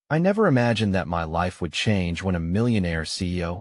I never imagined that my life would change when a millionaire CEO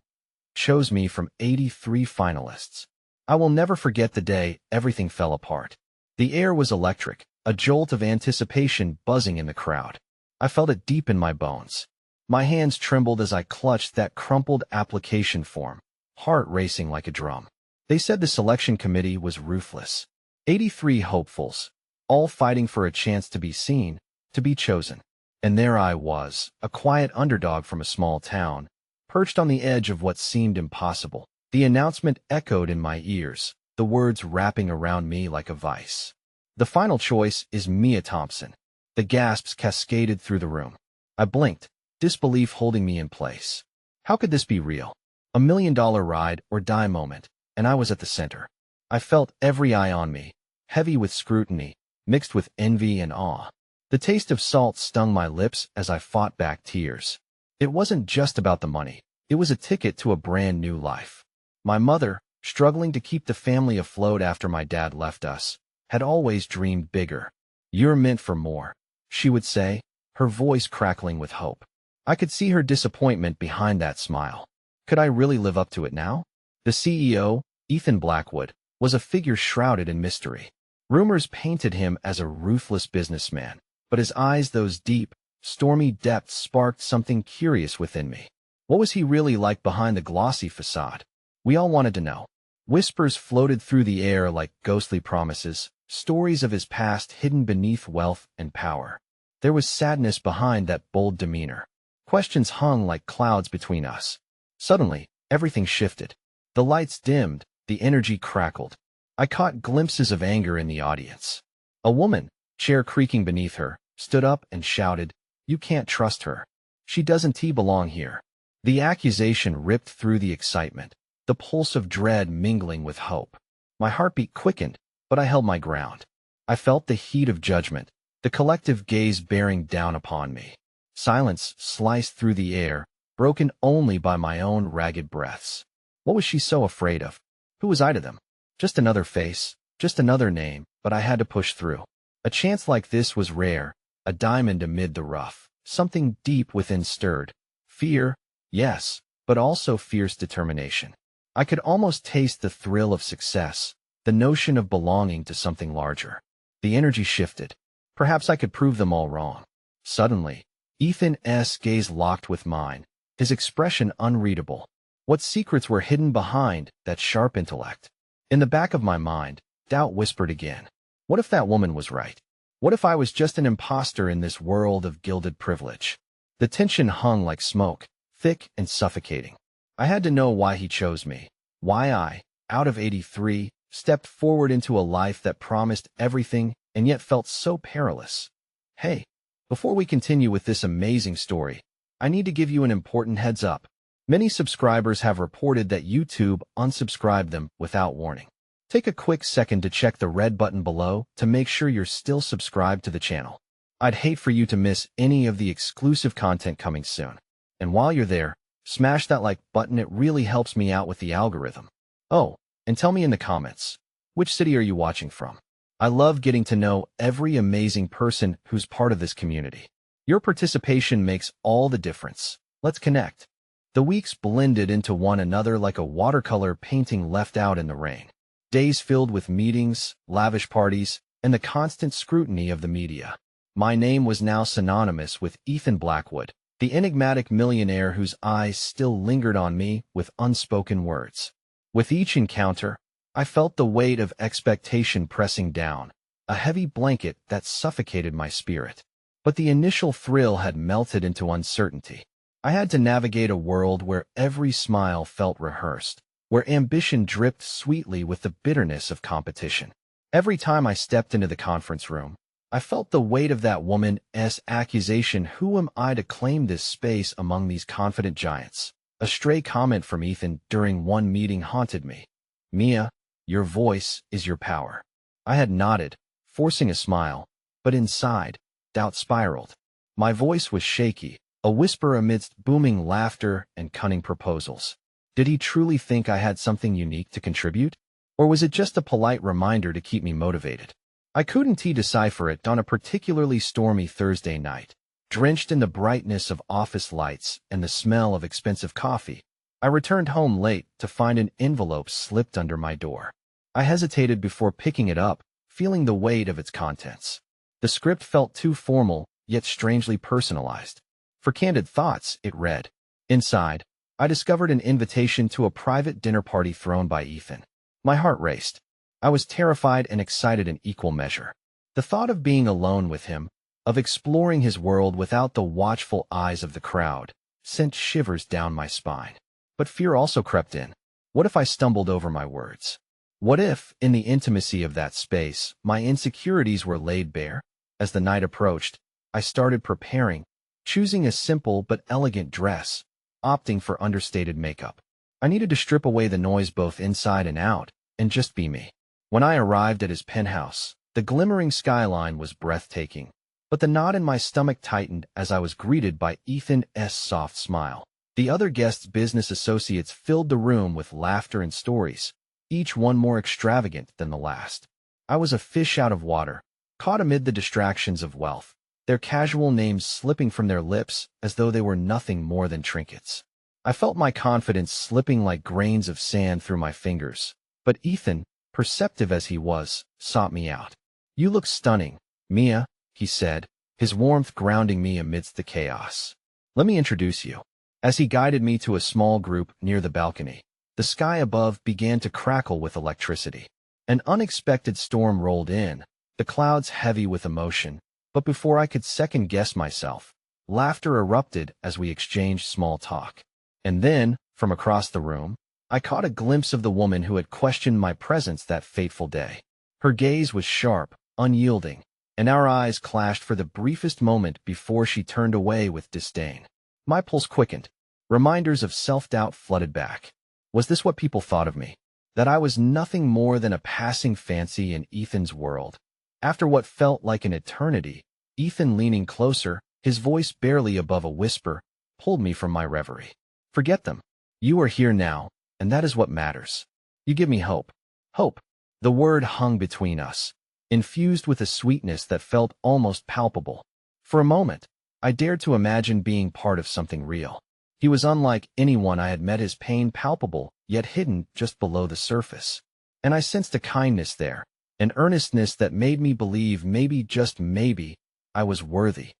chose me from 83 finalists. I will never forget the day everything fell apart. The air was electric, a jolt of anticipation buzzing in the crowd. I felt it deep in my bones. My hands trembled as I clutched that crumpled application form, heart racing like a drum. They said the selection committee was ruthless. 83 hopefuls, all fighting for a chance to be seen, to be chosen. And there I was, a quiet underdog from a small town, perched on the edge of what seemed impossible. The announcement echoed in my ears, the words wrapping around me like a vice. The final choice is Mia Thompson. The gasps cascaded through the room. I blinked, disbelief holding me in place. How could this be real? $1 million ride or die moment, and I was at the center. I felt every eye on me, heavy with scrutiny, mixed with envy and awe. The taste of salt stung my lips as I fought back tears. It wasn't just about the money. It was a ticket to a brand new life. My mother, struggling to keep the family afloat after my dad left us, had always dreamed bigger. "You're meant for more," she would say, her voice crackling with hope. I could see her disappointment behind that smile. Could I really live up to it now? The CEO, Ethan Blackwood, was a figure shrouded in mystery. Rumors painted him as a ruthless businessman, but his eyes, those deep, stormy depths, sparked something curious within me. What was he really like behind the glossy facade? We all wanted to know. Whispers floated through the air like ghostly promises, stories of his past hidden beneath wealth and power. There was sadness behind that bold demeanor. Questions hung like clouds between us. Suddenly, everything shifted. The lights dimmed, the energy crackled. I caught glimpses of anger in the audience. A woman, chair creaking beneath her, stood up and shouted, "You can't trust her. She doesn't belong here." The accusation ripped through the excitement, the pulse of dread mingling with hope. My heartbeat quickened, but I held my ground. I felt the heat of judgment, the collective gaze bearing down upon me. Silence sliced through the air, broken only by my own ragged breaths. What was she so afraid of? Who was I to them? Just another face, just another name, but I had to push through. A chance like this was rare, a diamond amid the rough. Something deep within stirred. Fear, yes, but also fierce determination. I could almost taste the thrill of success, the notion of belonging to something larger. The energy shifted. Perhaps I could prove them all wrong. Suddenly, Ethan's gaze locked with mine, his expression unreadable. What secrets were hidden behind that sharp intellect? In the back of my mind, doubt whispered again. What if that woman was right? What if I was just an imposter in this world of gilded privilege? The tension hung like smoke, thick and suffocating. I had to know why he chose me, why I, out of 83, stepped forward into a life that promised everything and yet felt so perilous. Hey, before we continue with this amazing story, I need to give you an important heads up. Many subscribers have reported that YouTube unsubscribed them without warning. Take a quick second to check the red button below to make sure you're still subscribed to the channel. I'd hate for you to miss any of the exclusive content coming soon. And while you're there, smash that like button. It really helps me out with the algorithm. Oh, and tell me in the comments, which city are you watching from? I love getting to know every amazing person who's part of this community. Your participation makes all the difference. Let's connect. The weeks blended into one another like a watercolor painting left out in the rain. Days filled with meetings, lavish parties, and the constant scrutiny of the media. My name was now synonymous with Ethan Blackwood, the enigmatic millionaire whose eyes still lingered on me with unspoken words. With each encounter, I felt the weight of expectation pressing down, a heavy blanket that suffocated my spirit. But the initial thrill had melted into uncertainty. I had to navigate a world where every smile felt rehearsed, where ambition dripped sweetly with the bitterness of competition. Every time I stepped into the conference room, I felt the weight of that woman's accusation. Who am I to claim this space among these confident giants? A stray comment from Ethan during one meeting haunted me. "Mia, your voice is your power." I had nodded, forcing a smile, but inside, doubt spiraled. My voice was shaky, a whisper amidst booming laughter and cunning proposals. Did he truly think I had something unique to contribute? Or was it just a polite reminder to keep me motivated? I couldn't decipher it on a particularly stormy Thursday night. Drenched in the brightness of office lights and the smell of expensive coffee, I returned home late to find an envelope slipped under my door. I hesitated before picking it up, feeling the weight of its contents. The script felt too formal, yet strangely personalized. For Candid Thoughts, it read. Inside, I discovered an invitation to a private dinner party thrown by Ethan. My heart raced. I was terrified and excited in equal measure. The thought of being alone with him, of exploring his world without the watchful eyes of the crowd, sent shivers down my spine. But fear also crept in. What if I stumbled over my words? What if, in the intimacy of that space, my insecurities were laid bare? As the night approached, I started preparing, choosing a simple but elegant dress, opting for understated makeup. I needed to strip away the noise both inside and out, and just be me. When I arrived at his penthouse, the glimmering skyline was breathtaking, but the knot in my stomach tightened as I was greeted by Ethan's soft smile. The other guests' business associates filled the room with laughter and stories, each one more extravagant than the last. I was a fish out of water, caught amid the distractions of wealth, their casual names slipping from their lips as though they were nothing more than trinkets. I felt my confidence slipping like grains of sand through my fingers, but Ethan, perceptive as he was, sought me out. "You look stunning, Mia," he said, his warmth grounding me amidst the chaos. "Let me introduce you." As he guided me to a small group near the balcony, the sky above began to crackle with electricity. An unexpected storm rolled in, the clouds heavy with emotion, but before I could second-guess myself, laughter erupted as we exchanged small talk. And then, from across the room, I caught a glimpse of the woman who had questioned my presence that fateful day. Her gaze was sharp, unyielding, and our eyes clashed for the briefest moment before she turned away with disdain. My pulse quickened. Reminders of self-doubt flooded back. Was this what people thought of me? That I was nothing more than a passing fancy in Ethan's world? After what felt like an eternity, Ethan, leaning closer, his voice barely above a whisper, pulled me from my reverie. "Forget them. You are here now, and that is what matters. You give me hope." Hope. The word hung between us, infused with a sweetness that felt almost palpable. For a moment, I dared to imagine being part of something real. He was unlike anyone I had met, his pain palpable, yet hidden just below the surface. And I sensed a kindness there, an earnestness that made me believe maybe, just maybe, I was worthy.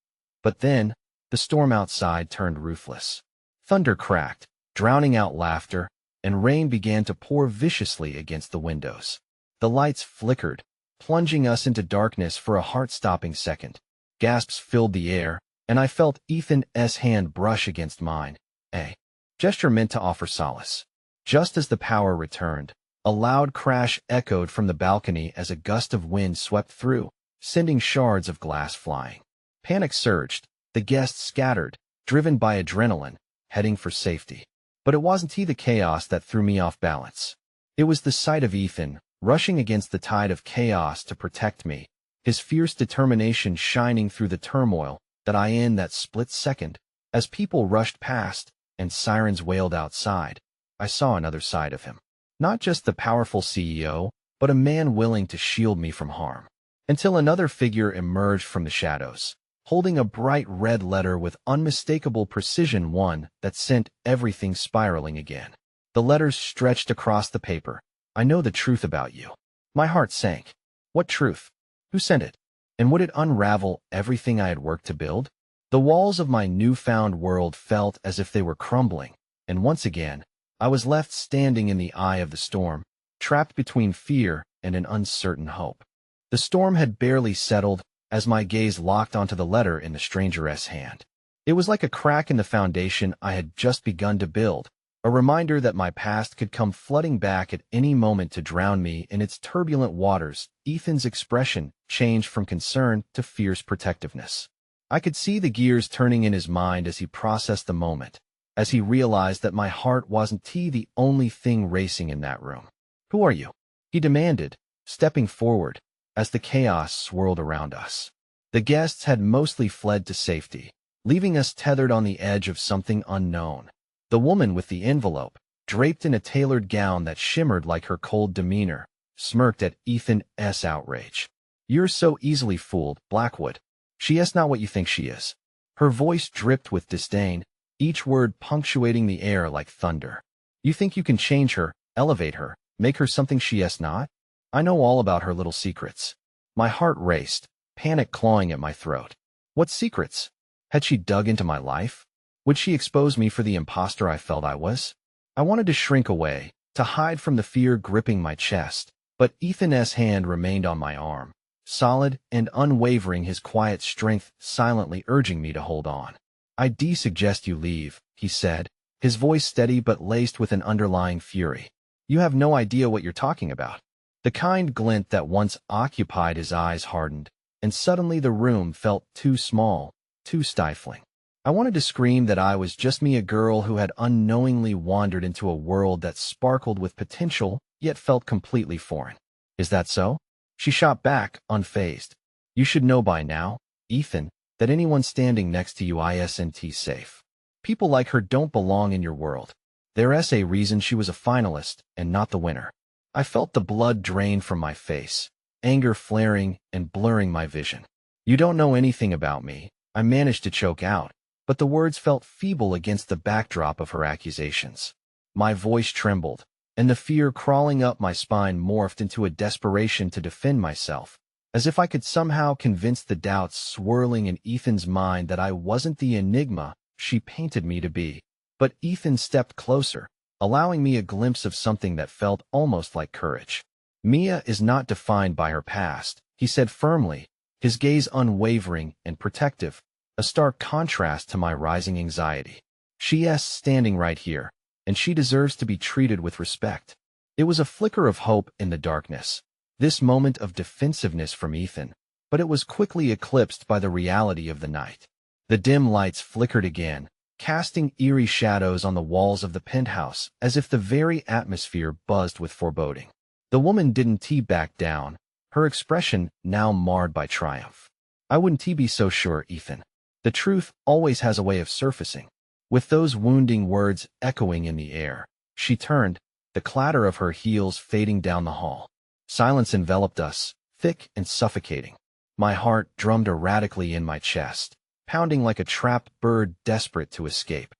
But then, the storm outside turned ruthless. Thunder cracked, drowning out laughter, and rain began to pour viciously against the windows. The lights flickered, plunging us into darkness for a heart-stopping second. Gasps filled the air, and I felt Ethan's hand brush against mine, a gesture meant to offer solace. Just as the power returned, a loud crash echoed from the balcony as a gust of wind swept through, sending shards of glass flying. Panic surged, the guests scattered, driven by adrenaline, heading for safety. But it wasn't the chaos that threw me off balance. It was the sight of Ethan, rushing against the tide of chaos to protect me, his fierce determination shining through the turmoil that I in that split second. As people rushed past and sirens wailed outside, I saw another side of him. Not just the powerful CEO, but a man willing to shield me from harm. Until another figure emerged from the shadows, holding a bright red letter with unmistakable precision, one that sent everything spiraling again. The letters stretched across the paper. "I know the truth about you." My heart sank. What truth? Who sent it? And would it unravel everything I had worked to build? The walls of my newfound world felt as if they were crumbling, and once again, I was left standing in the eye of the storm, trapped between fear and an uncertain hope. The storm had barely settled as my gaze locked onto the letter in the stranger's hand. It was like a crack in the foundation I had just begun to build, a reminder that my past could come flooding back at any moment to drown me in its turbulent waters. Ethan's expression changed from concern to fierce protectiveness. I could see the gears turning in his mind as he processed the moment, as he realized that my heart wasn't the only thing racing in that room. "Who are you?" he demanded, stepping forward as the chaos swirled around us. The guests had mostly fled to safety, leaving us tethered on the edge of something unknown. The woman with the envelope, draped in a tailored gown that shimmered like her cold demeanor, smirked at Ethan's outrage. "You're so easily fooled, Blackwood. She is not what you think she is." Her voice dripped with disdain, each word punctuating the air like thunder. You think you can change her, elevate her, make her something she is not? I know all about her little secrets. My heart raced, panic clawing at my throat. What secrets? Had she dug into my life? Would she expose me for the imposter I felt I was? I wanted to shrink away, to hide from the fear gripping my chest, but Ethan's hand remained on my arm, solid and unwavering, his quiet strength silently urging me to hold on. I suggest you leave, he said, his voice steady but laced with an underlying fury. You have no idea what you're talking about. The kind glint that once occupied his eyes hardened, and suddenly the room felt too small, too stifling. I wanted to scream that I was just me, a girl who had unknowingly wandered into a world that sparkled with potential, yet felt completely foreign. Is that so? She shot back, unfazed. You should know by now, Ethan, that anyone standing next to you isn't safe. People like her don't belong in your world. There's a reason she was a finalist and not the winner. I felt the blood drain from my face, anger flaring and blurring my vision. You don't know anything about me, I managed to choke out, but the words felt feeble against the backdrop of her accusations. My voice trembled, and the fear crawling up my spine morphed into a desperation to defend myself, as if I could somehow convince the doubts swirling in Ethan's mind that I wasn't the enigma she painted me to be. But Ethan stepped closer, allowing me a glimpse of something that felt almost like courage. Mia is not defined by her past, he said firmly, his gaze unwavering and protective, a stark contrast to my rising anxiety. She is standing right here, and she deserves to be treated with respect. It was a flicker of hope in the darkness, this moment of defensiveness from Ethan, but it was quickly eclipsed by the reality of the night. The dim lights flickered again, casting eerie shadows on the walls of the penthouse as if the very atmosphere buzzed with foreboding. The woman didn't back down, her expression now marred by triumph. I wouldn't be so sure, Ethan. The truth always has a way of surfacing. With those wounding words echoing in the air, she turned, the clatter of her heels fading down the hall. Silence enveloped us, thick and suffocating. My heart drummed erratically in my chest, pounding like a trapped bird desperate to escape.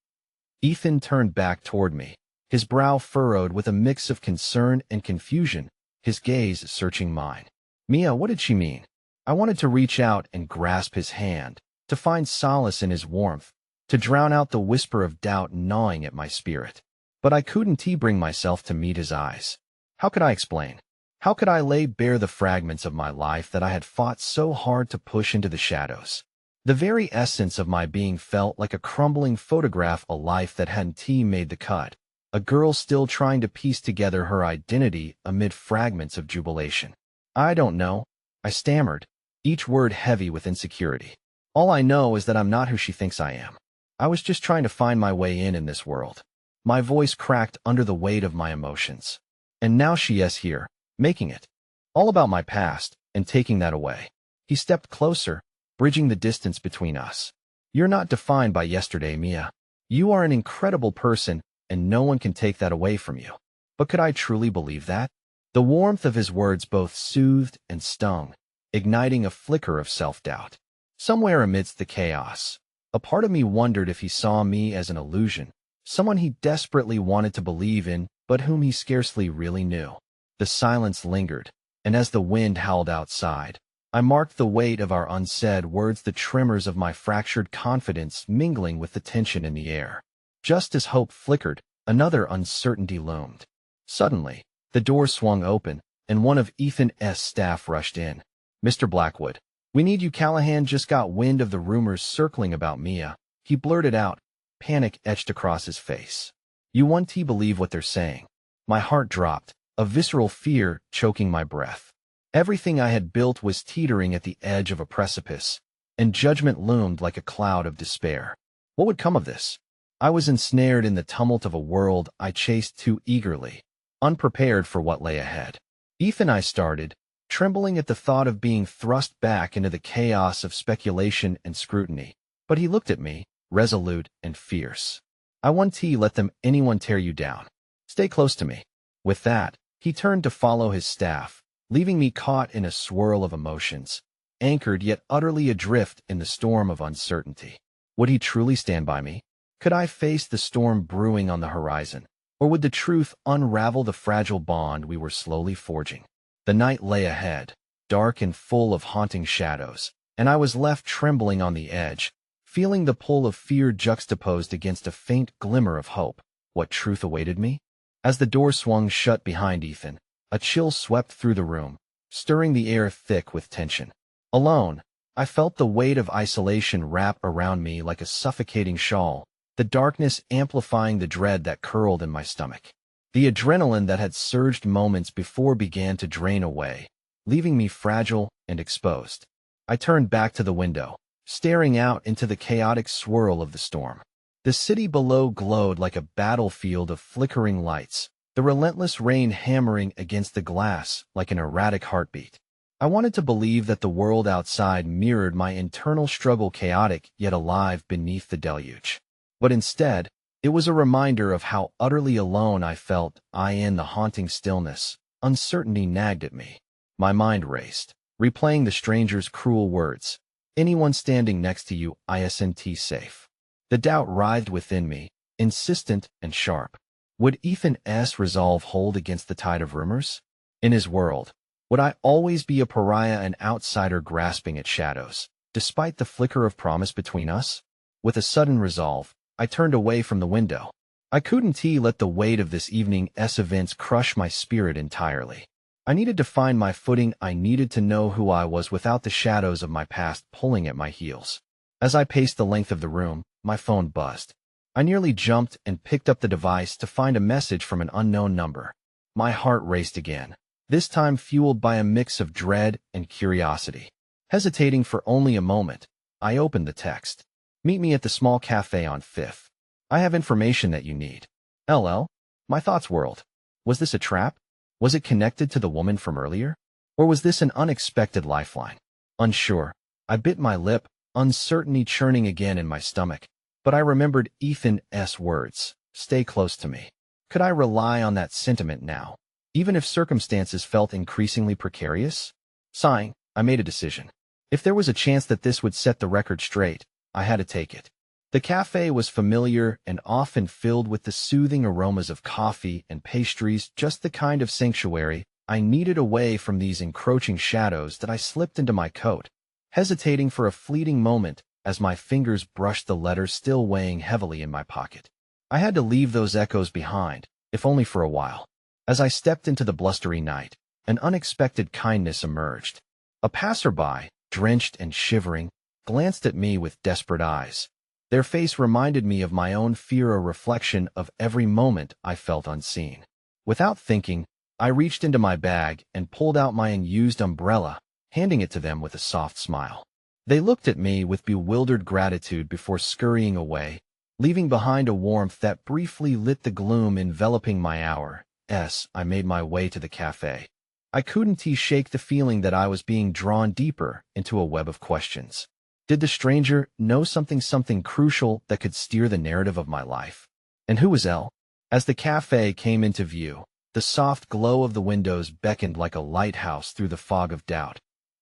Ethan turned back toward me, his brow furrowed with a mix of concern and confusion, his gaze searching mine. Mia, what did she mean? I wanted to reach out and grasp his hand, to find solace in his warmth, to drown out the whisper of doubt gnawing at my spirit. But I couldn't bring myself to meet his eyes. How could I explain? How could I lay bare the fragments of my life that I had fought so hard to push into the shadows? The very essence of my being felt like a crumbling photograph, a life that hadn't made the cut, a girl still trying to piece together her identity amid fragments of jubilation. I don't know, I stammered, each word heavy with insecurity. All I know is that I'm not who she thinks I am. I was just trying to find my way in this world. My voice cracked under the weight of my emotions. And now she is here, making it all about my past and taking that away. He stepped closer, bridging the distance between us. You're not defined by yesterday, Mia. You are an incredible person, and no one can take that away from you. But could I truly believe that? The warmth of his words both soothed and stung, igniting a flicker of self-doubt. Somewhere amidst the chaos, a part of me wondered if he saw me as an illusion, someone he desperately wanted to believe in, but whom he scarcely really knew. The silence lingered, and as the wind howled outside, I marked the weight of our unsaid words, the tremors of my fractured confidence mingling with the tension in the air. Just as hope flickered, another uncertainty loomed. Suddenly, the door swung open, and one of Ethan's staff rushed in. Mr. Blackwood, we need you. Callahan just got wind of the rumors circling about Mia, he blurted out, panic etched across his face. You won't believe what they're saying. My heart dropped, a visceral fear choking my breath. Everything I had built was teetering at the edge of a precipice, and judgment loomed like a cloud of despair. What would come of this? I was ensnared in the tumult of a world I chased too eagerly, unprepared for what lay ahead. Ethan, I started, trembling at the thought of being thrust back into the chaos of speculation and scrutiny. But he looked at me, resolute and fierce. I won't let anyone tear you down. Stay close to me. With that, he turned to follow his staff, leaving me caught in a swirl of emotions, anchored yet utterly adrift in the storm of uncertainty. Would he truly stand by me? Could I face the storm brewing on the horizon? Or would the truth unravel the fragile bond we were slowly forging? The night lay ahead, dark and full of haunting shadows, and I was left trembling on the edge, feeling the pull of fear juxtaposed against a faint glimmer of hope. What truth awaited me? As the door swung shut behind Ethan, a chill swept through the room, stirring the air thick with tension. Alone, I felt the weight of isolation wrap around me like a suffocating shawl, the darkness amplifying the dread that curled in my stomach. The adrenaline that had surged moments before began to drain away, leaving me fragile and exposed. I turned back to the window, staring out into the chaotic swirl of the storm. The city below glowed like a battlefield of flickering lights, the relentless rain hammering against the glass like an erratic heartbeat. I wanted to believe that the world outside mirrored my internal struggle, chaotic yet alive beneath the deluge. But instead, it was a reminder of how utterly alone I felt. In the haunting stillness, uncertainty nagged at me. My mind raced, replaying the stranger's cruel words. Anyone standing next to you isn't safe. The doubt writhed within me, insistent and sharp. Would Ethan's resolve hold against the tide of rumors? In his world, would I always be a pariah, an outsider grasping at shadows, despite the flicker of promise between us? With a sudden resolve, I turned away from the window. I couldn't let the weight of this evening's events crush my spirit entirely. I needed to find my footing. I needed to know who I was without the shadows of my past pulling at my heels. As I paced the length of the room, my phone buzzed. I nearly jumped and picked up the device to find a message from an unknown number. My heart raced again, this time fueled by a mix of dread and curiosity. Hesitating for only a moment, I opened the text. Meet me at the small cafe on 5th. I have information that you need. LL. My thoughts whirled. Was this a trap? Was it connected to the woman from earlier? Or was this an unexpected lifeline? Unsure, I bit my lip, uncertainty churning again in my stomach. But I remembered Ethan's words, stay close to me. Could I rely on that sentiment now, even if circumstances felt increasingly precarious? Sighing, I made a decision. If there was a chance that this would set the record straight, I had to take it. The cafe was familiar and often filled with the soothing aromas of coffee and pastries, just the kind of sanctuary I needed away from these encroaching shadows. That I slipped into my coat, hesitating for a fleeting moment as my fingers brushed the letter still weighing heavily in my pocket. I had to leave those echoes behind, if only for a while. As I stepped into the blustery night, an unexpected kindness emerged. A passerby, drenched and shivering, glanced at me with desperate eyes. Their face reminded me of my own fear, a reflection of every moment I felt unseen. Without thinking, I reached into my bag and pulled out my unused umbrella, handing it to them with a soft smile. They looked at me with bewildered gratitude before scurrying away, leaving behind a warmth that briefly lit the gloom enveloping my hour. I made my way to the cafe. I couldn't shake the feeling that I was being drawn deeper into a web of questions. Did the stranger know something crucial that could steer the narrative of my life? And who was Elle? As the cafe came into view, the soft glow of the windows beckoned like a lighthouse through the fog of doubt.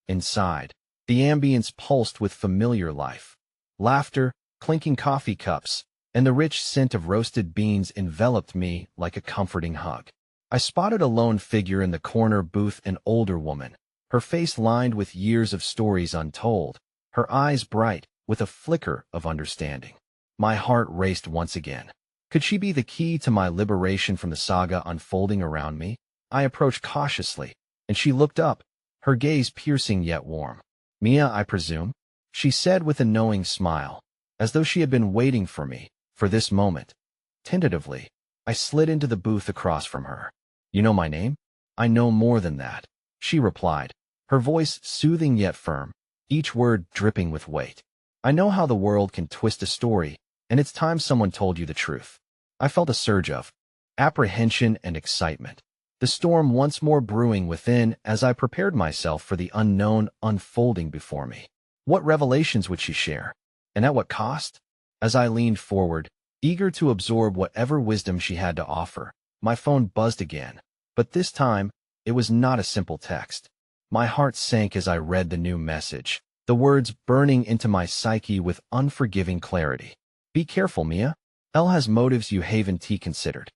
Inside, the ambience pulsed with familiar life. Laughter, clinking coffee cups, and the rich scent of roasted beans enveloped me like a comforting hug. I spotted a lone figure in the corner booth, an older woman, her face lined with years of stories untold, her eyes bright with a flicker of understanding. My heart raced once again. Could she be the key to my liberation from the saga unfolding around me? I approached cautiously, and she looked up, her gaze piercing yet warm. Mia, I presume? She said with a knowing smile, as though she had been waiting for me, for this moment. Tentatively, I slid into the booth across from her. You know my name? I know more than that, she replied, her voice soothing yet firm, each word dripping with weight. I know how the world can twist a story, and it's time someone told you the truth. I felt a surge of apprehension and excitement, the storm once more brewing within as I prepared myself for the unknown unfolding before me. What revelations would she share? And at what cost? As I leaned forward, eager to absorb whatever wisdom she had to offer, my phone buzzed again. But this time, it was not a simple text. My heart sank as I read the new message. the words burning into my psyche with unforgiving clarity. Be careful, Mia. L has motives you haven't considered.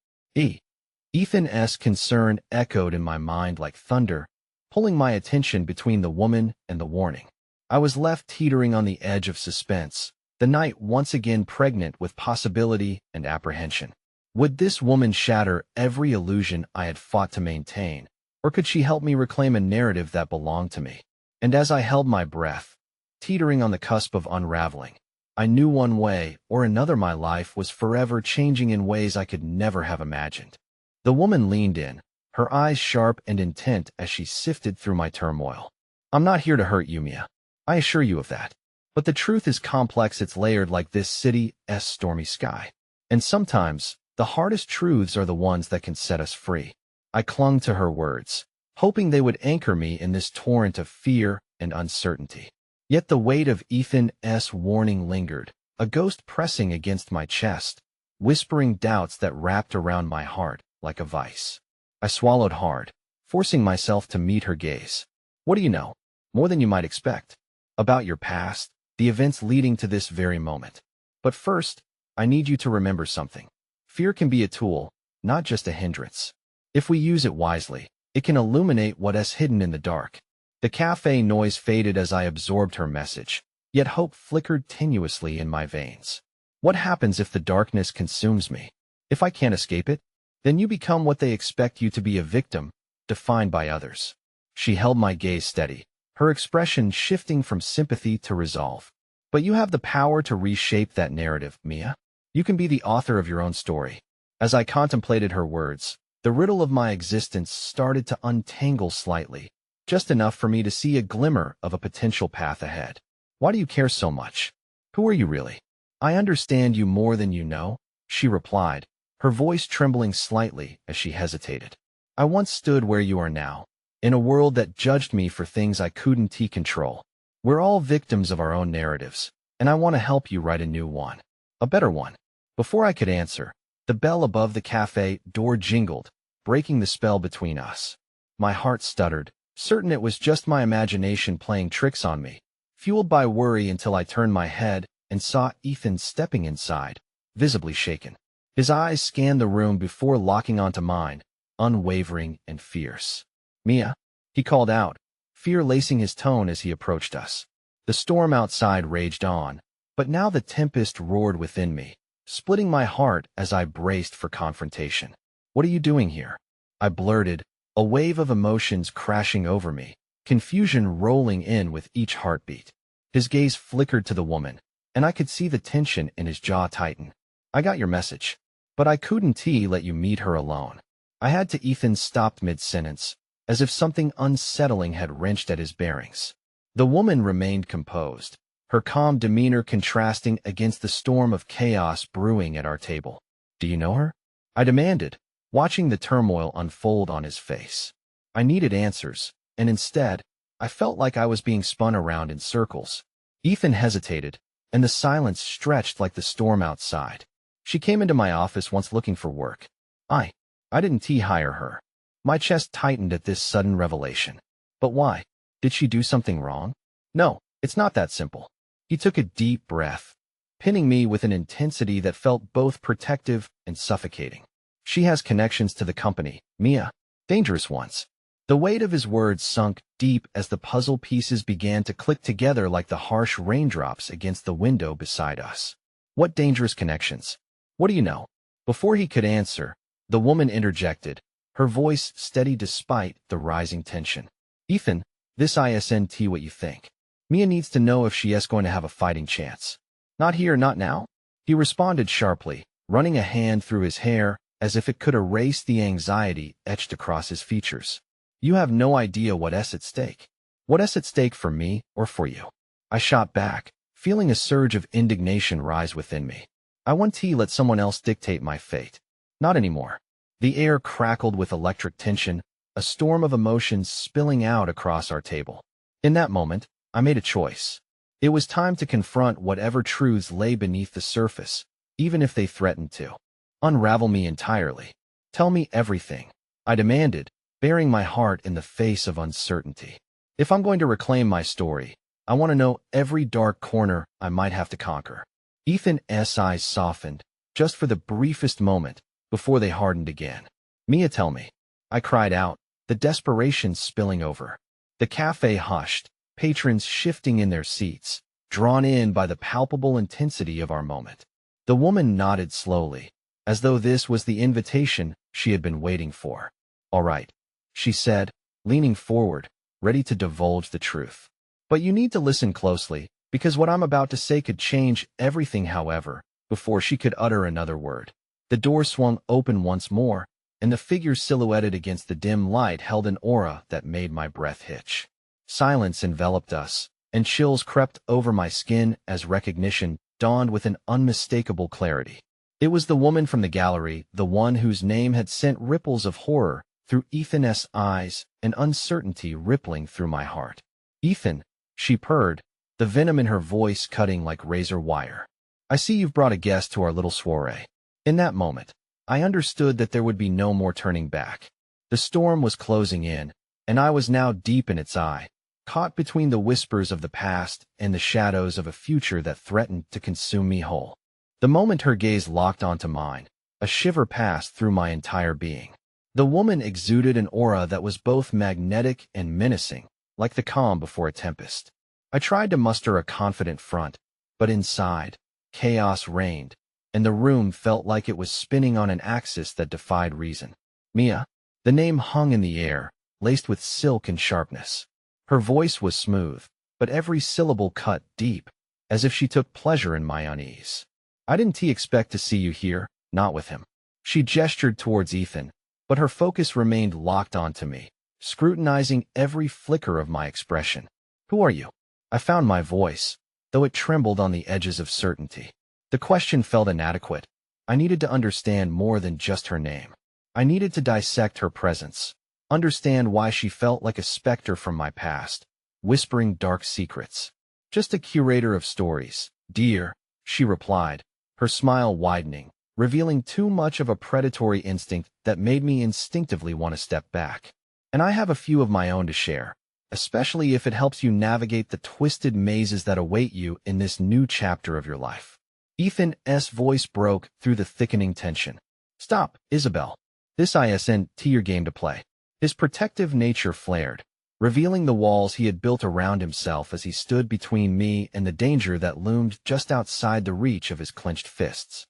Ethan's concern echoed in my mind like thunder, pulling my attention between the woman and the warning. I was left teetering on the edge of suspense, the night once again pregnant with possibility and apprehension. Would this woman shatter every illusion I had fought to maintain, or could she help me reclaim a narrative that belonged to me? And as I held my breath, teetering on the cusp of unraveling, I knew one way or another my life was forever changing in ways I could never have imagined. The woman leaned in, her eyes sharp and intent as she sifted through my turmoil. I'm not here to hurt you, Mia. I assure you of that. But the truth is complex. It's layered like this city's stormy sky. And sometimes, the hardest truths are the ones that can set us free. I clung to her words, hoping they would anchor me in this torrent of fear and uncertainty. Yet the weight of Ethan's warning lingered, a ghost pressing against my chest, whispering doubts that wrapped around my heart like a vice. I swallowed hard, forcing myself to meet her gaze. What do you know? More than you might expect. About your past, the events leading to this very moment. But first, I need you to remember something. Fear can be a tool, not just a hindrance. If we use it wisely, it can illuminate what's hidden in the dark. The cafe noise faded as I absorbed her message, yet hope flickered tenuously in my veins. What happens if the darkness consumes me? If I can't escape it, then you become what they expect you to be, a victim, defined by others. She held my gaze steady, her expression shifting from sympathy to resolve. But you have the power to reshape that narrative, Mia. You can be the author of your own story. As I contemplated her words, the riddle of my existence started to untangle slightly, just enough for me to see a glimmer of a potential path ahead. Why do you care so much? Who are you really? I understand you more than you know, she replied, her voice trembling slightly as she hesitated. I once stood where you are now, in a world that judged me for things I couldn't control. We're all victims of our own narratives, and I want to help you write a new one. A better one. Before I could answer, the bell above the cafe door jingled, breaking the spell between us. My heart stuttered, certain it was just my imagination playing tricks on me, fueled by worry until I turned my head and saw Ethan stepping inside, visibly shaken. His eyes scanned the room before locking onto mine, unwavering and fierce. Mia, he called out, fear lacing his tone as he approached us. The storm outside raged on, but now the tempest roared within me, splitting my heart as I braced for confrontation. What are you doing here? I blurted, a wave of emotions crashing over me, confusion rolling in with each heartbeat. His gaze flickered to the woman, and I could see the tension in his jaw tighten. I got your message, but I couldn't let you meet her alone. I had to. Ethan stopped mid-sentence, as if something unsettling had wrenched at his bearings. The woman remained composed, her calm demeanor contrasting against the storm of chaos brewing at our table. Do you know her? I demanded, watching the turmoil unfold on his face. I needed answers, and instead, I felt like I was being spun around in circles. Ethan hesitated, and the silence stretched like the storm outside. She came into my office once looking for work. I didn't hire her. My chest tightened at this sudden revelation. But why? Did she do something wrong? No, it's not that simple. He took a deep breath, pinning me with an intensity that felt both protective and suffocating. She has connections to the company, Mia. Dangerous ones. The weight of his words sunk deep as the puzzle pieces began to click together like the harsh raindrops against the window beside us. What dangerous connections? What do you know? Before he could answer, the woman interjected, her voice steady despite the rising tension. Ethan, this isn't what you think. Mia needs to know if she is going to have a fighting chance. Not here, not now. He responded sharply, running a hand through his hair as if it could erase the anxiety etched across his features. You have no idea what's at stake. What's at stake for me or for you? I shot back, feeling a surge of indignation rise within me. I want to let someone else dictate my fate. Not anymore. The air crackled with electric tension, a storm of emotions spilling out across our table. In that moment, I made a choice. It was time to confront whatever truths lay beneath the surface, even if they threatened to unravel me entirely. Tell me everything, I demanded, baring my heart in the face of uncertainty. If I'm going to reclaim my story, I want to know every dark corner I might have to conquer. Ethan's eyes softened, just for the briefest moment, before they hardened again. Mia, tell me. I cried out, the desperation spilling over. The cafe hushed, patrons shifting in their seats, drawn in by the palpable intensity of our moment. The woman nodded slowly, as though this was the invitation she had been waiting for. All right, she said, leaning forward, ready to divulge the truth. But you need to listen closely, because what I'm about to say could change everything. However, before she could utter another word, the door swung open once more, and the figure silhouetted against the dim light held an aura that made my breath hitch. Silence enveloped us, and chills crept over my skin as recognition dawned with an unmistakable clarity. It was the woman from the gallery, the one whose name had sent ripples of horror through Ethan's eyes and uncertainty rippling through my heart. Ethan, she purred, the venom in her voice cutting like razor wire. I see you've brought a guest to our little soiree. In that moment, I understood that there would be no more turning back. The storm was closing in, and I was now deep in its eye, caught between the whispers of the past and the shadows of a future that threatened to consume me whole. The moment her gaze locked onto mine, a shiver passed through my entire being. The woman exuded an aura that was both magnetic and menacing, like the calm before a tempest. I tried to muster a confident front, but inside, chaos reigned, and the room felt like it was spinning on an axis that defied reason. Mia, the name hung in the air, laced with silk and sharpness. Her voice was smooth, but every syllable cut deep, as if she took pleasure in my unease. I didn't expect to see you here, not with him. She gestured towards Ethan, but her focus remained locked onto me, scrutinizing every flicker of my expression. Who are you? I found my voice, though it trembled on the edges of certainty. The question felt inadequate. I needed to understand more than just her name. I needed to dissect her presence, understand why she felt like a specter from my past, whispering dark secrets. Just a curator of stories, dear, she replied, her smile widening, revealing too much of a predatory instinct that made me instinctively want to step back. And I have a few of my own to share, especially if it helps you navigate the twisted mazes that await you in this new chapter of your life. Ethan's voice broke through the thickening tension. Stop, Isabel. This isn't your game to play. His protective nature flared, revealing the walls he had built around himself as he stood between me and the danger that loomed just outside the reach of his clenched fists.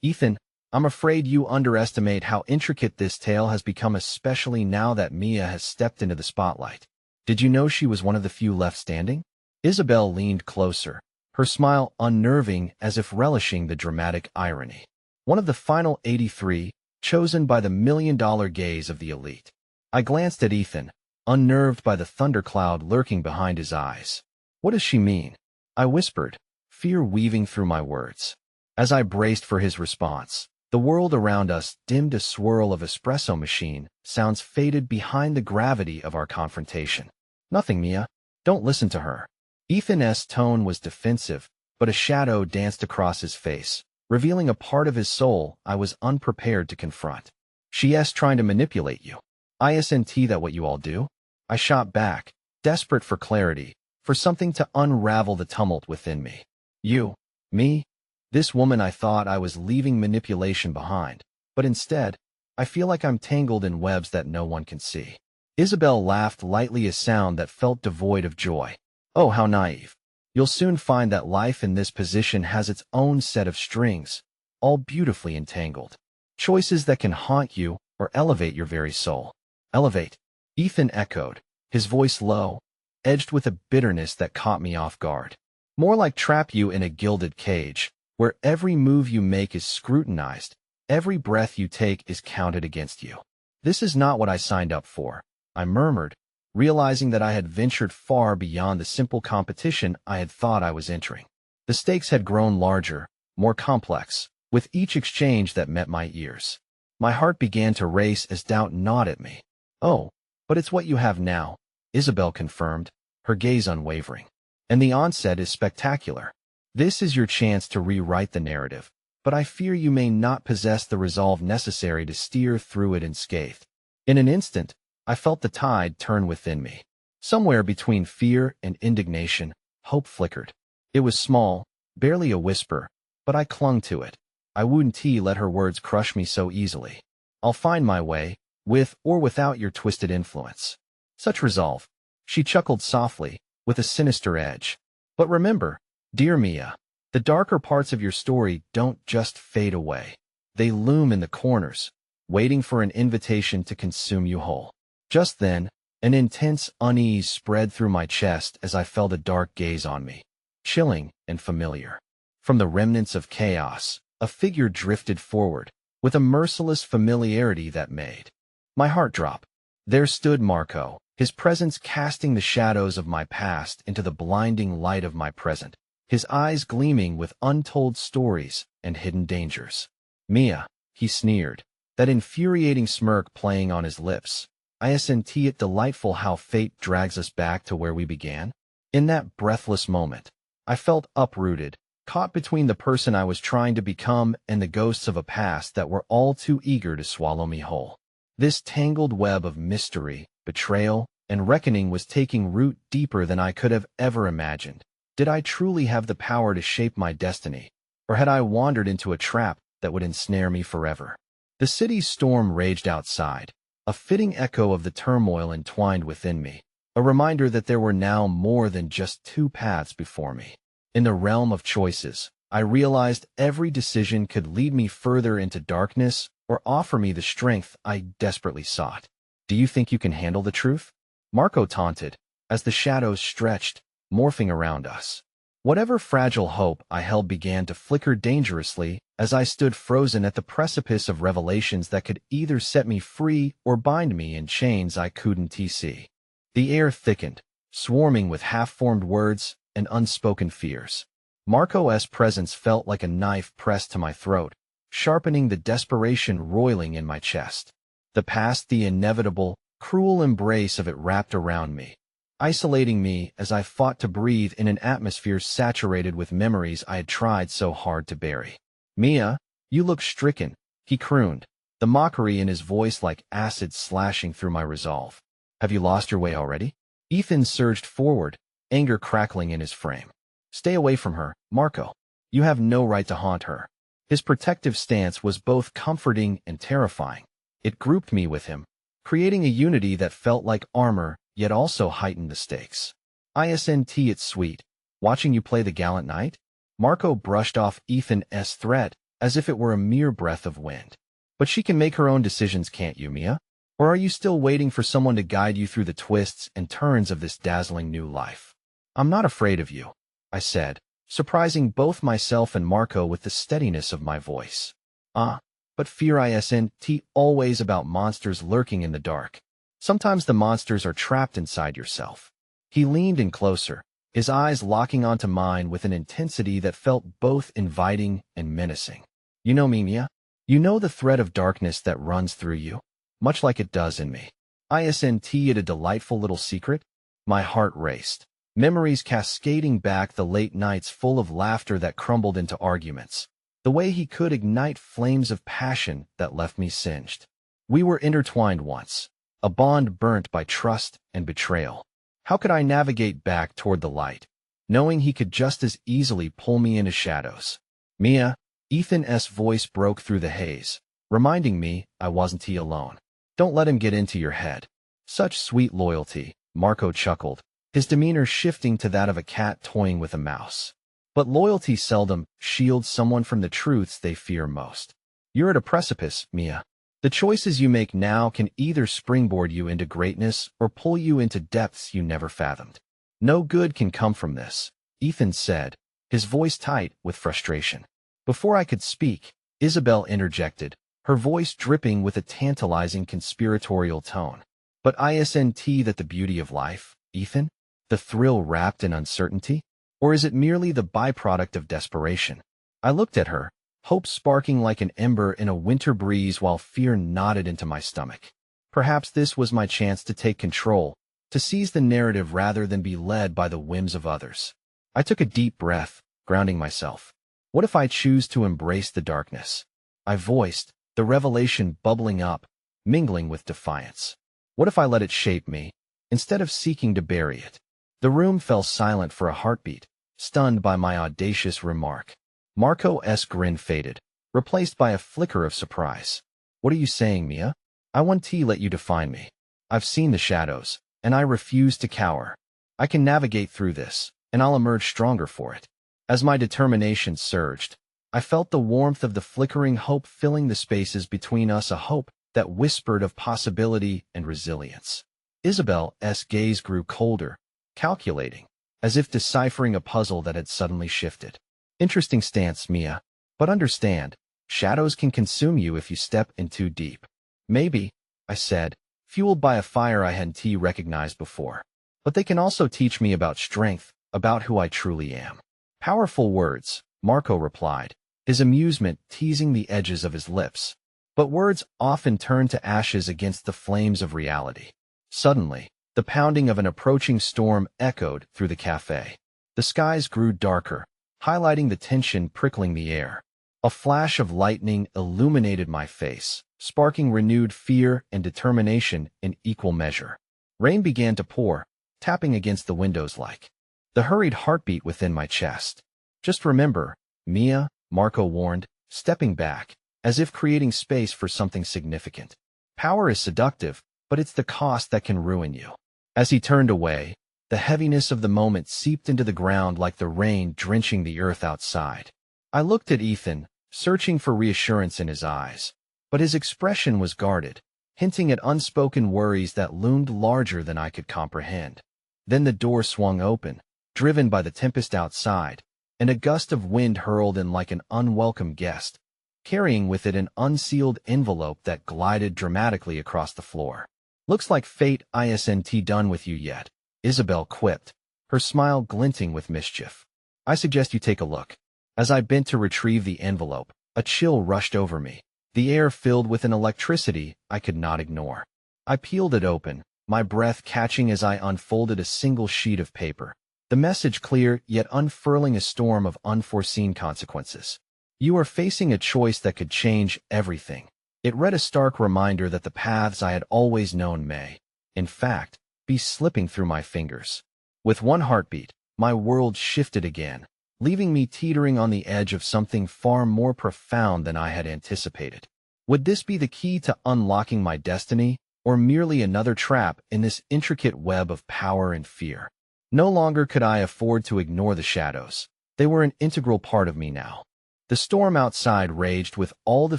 Ethan, I'm afraid you underestimate how intricate this tale has become, especially now that Mia has stepped into the spotlight. Did you know she was one of the few left standing? Isabel leaned closer, her smile unnerving as if relishing the dramatic irony. One of the final 83, chosen by the million-dollar gaze of the elite. I glanced at Ethan, unnerved by the thundercloud lurking behind his eyes. What does she mean? I whispered, fear weaving through my words. As I braced for his response, the world around us dimmed. A swirl of espresso machine sounds faded behind the gravity of our confrontation. Nothing, Mia. Don't listen to her. Ethan's tone was defensive, but a shadow danced across his face, revealing a part of his soul I was unprepared to confront. She's trying to manipulate you. Isn't that what you all do? I shot back, desperate for clarity, for something to unravel the tumult within me. You, me, this woman. I thought I was leaving manipulation behind, but instead, I feel like I'm tangled in webs that no one can see. Isabel laughed lightly, a sound that felt devoid of joy. Oh, how naive. You'll soon find that life in this position has its own set of strings, all beautifully entangled. Choices that can haunt you or elevate your very soul. Elevate, Ethan echoed, his voice low, edged with a bitterness that caught me off guard. More like trap you in a gilded cage, where every move you make is scrutinized, every breath you take is counted against you. This is not what I signed up for, I murmured, realizing that I had ventured far beyond the simple competition I had thought I was entering. The stakes had grown larger, more complex, with each exchange that met my ears. My heart began to race as doubt gnawed at me. Oh, but it's what you have now, Isabel confirmed, her gaze unwavering. And the onset is spectacular. This is your chance to rewrite the narrative, but I fear you may not possess the resolve necessary to steer through it unscathed. In an instant, I felt the tide turn within me. Somewhere between fear and indignation, hope flickered. It was small, barely a whisper, but I clung to it. I wouldn't let her words crush me so easily. I'll find my way, with or without your twisted influence. Such resolve. She chuckled softly, with a sinister edge. But remember, dear Mia, the darker parts of your story don't just fade away. They loom in the corners, waiting for an invitation to consume you whole. Just then, an intense unease spread through my chest as I felt a dark gaze on me, chilling and familiar. From the remnants of chaos, a figure drifted forward, with a merciless familiarity that made my heart drop. There stood Marco, his presence casting the shadows of my past into the blinding light of my present, his eyes gleaming with untold stories and hidden dangers. Mia, he sneered, that infuriating smirk playing on his lips. Isn't it delightful how fate drags us back to where we began? In that breathless moment, I felt uprooted, caught between the person I was trying to become and the ghosts of a past that were all too eager to swallow me whole. This tangled web of mystery, betrayal, and reckoning was taking root deeper than I could have ever imagined. Did I truly have the power to shape my destiny, or had I wandered into a trap that would ensnare me forever? The city's storm raged outside, a fitting echo of the turmoil entwined within me, a reminder that there were now more than just two paths before me. In the realm of choices, I realized every decision could lead me further into darkness or offer me the strength I desperately sought. Do you think you can handle the truth? Marco taunted, as the shadows stretched, morphing around us. Whatever fragile hope I held began to flicker dangerously as I stood frozen at the precipice of revelations that could either set me free or bind me in chains I couldn't see. The air thickened, swarming with half-formed words and unspoken fears. Marco's presence felt like a knife pressed to my throat, sharpening the desperation roiling in my chest. The past, the inevitable, cruel embrace of it wrapped around me, isolating me as I fought to breathe in an atmosphere saturated with memories I had tried so hard to bury. Mia, you look stricken, he crooned, the mockery in his voice like acid slashing through my resolve. Have you lost your way already? Ethan surged forward, anger crackling in his frame. Stay away from her, Marco. You have no right to haunt her. His protective stance was both comforting and terrifying. It grouped me with him, creating a unity that felt like armor, yet also heightened the stakes. Isn't it sweet, watching you play the gallant knight? Marco brushed off Ethan's threat as if it were a mere breath of wind. But she can make her own decisions, can't you, Mia? Or are you still waiting for someone to guide you through the twists and turns of this dazzling new life? I'm not afraid of you, I said, surprising both myself and Marco with the steadiness of my voice. But fear isn't always about monsters lurking in the dark. Sometimes the monsters are trapped inside yourself. He leaned in closer, his eyes locking onto mine with an intensity that felt both inviting and menacing. You know me, Mia? You know the thread of darkness that runs through you, much like it does in me. Isn't it a delightful little secret? My heart raced, memories cascading back, the late nights full of laughter that crumbled into arguments, the way he could ignite flames of passion that left me singed. We were intertwined once, a bond burnt by trust and betrayal. How could I navigate back toward the light, knowing he could just as easily pull me into shadows? Mia, Ethan's voice broke through the haze, reminding me I wasn't alone. Don't let him get into your head. Such sweet loyalty, Marco chuckled, his demeanor shifting to that of a cat toying with a mouse. But loyalty seldom shields someone from the truths they fear most. You're at a precipice, Mia. The choices you make now can either springboard you into greatness or pull you into depths you never fathomed. No good can come from this, Ethan said, his voice tight with frustration. Before I could speak, Isabel interjected, her voice dripping with a tantalizing conspiratorial tone. But isn't that the beauty of life, Ethan? The thrill wrapped in uncertainty? Or is it merely the byproduct of desperation? I looked at her, hope sparking like an ember in a winter breeze while fear knotted into my stomach. Perhaps this was my chance to take control, to seize the narrative rather than be led by the whims of others. I took a deep breath, grounding myself. What if I choose to embrace the darkness? I voiced, the revelation bubbling up, mingling with defiance. What if I let it shape me, instead of seeking to bury it. The room fell silent for a heartbeat, stunned by my audacious remark. Marco's grin faded, replaced by a flicker of surprise. What are you saying, Mia? I won't let you define me. I've seen the shadows, and I refuse to cower. I can navigate through this, and I'll emerge stronger for it. As my determination surged, I felt the warmth of the flickering hope filling the spaces between us, a hope that whispered of possibility and resilience. Isabel's gaze grew colder, calculating, as if deciphering a puzzle that had suddenly shifted. Interesting stance, Mia. But understand, shadows can consume you if you step in too deep. Maybe, I said, fueled by a fire I hadn't recognized before. But they can also teach me about strength, about who I truly am. Powerful words, Marco replied, his amusement teasing the edges of his lips. But words often turn to ashes against the flames of reality. Suddenly, the pounding of an approaching storm echoed through the cafe. The skies grew darker, highlighting the tension prickling the air. A flash of lightning illuminated my face, sparking renewed fear and determination in equal measure. Rain began to pour, tapping against the windows like the hurried heartbeat within my chest. Just remember, Mia, Marco warned, stepping back, as if creating space for something significant. Power is seductive, but it's the cost that can ruin you. As he turned away, the heaviness of the moment seeped into the ground like the rain drenching the earth outside. I looked at Ethan, searching for reassurance in his eyes, but his expression was guarded, hinting at unspoken worries that loomed larger than I could comprehend. Then the door swung open, driven by the tempest outside, and a gust of wind hurled in like an unwelcome guest, carrying with it an unsealed envelope that glided dramatically across the floor. Looks like fate isn't done with you yet, Isabel quipped, her smile glinting with mischief. I suggest you take a look. As I bent to retrieve the envelope, a chill rushed over me, the air filled with an electricity I could not ignore. I peeled it open, my breath catching as I unfolded a single sheet of paper. The message clear, yet unfurling a storm of unforeseen consequences. You are facing a choice that could change everything. It read, a stark reminder that the paths I had always known may, in fact, be slipping through my fingers. With one heartbeat, my world shifted again, leaving me teetering on the edge of something far more profound than I had anticipated. Would this be the key to unlocking my destiny, or merely another trap in this intricate web of power and fear? No longer could I afford to ignore the shadows. They were an integral part of me now. The storm outside raged with all the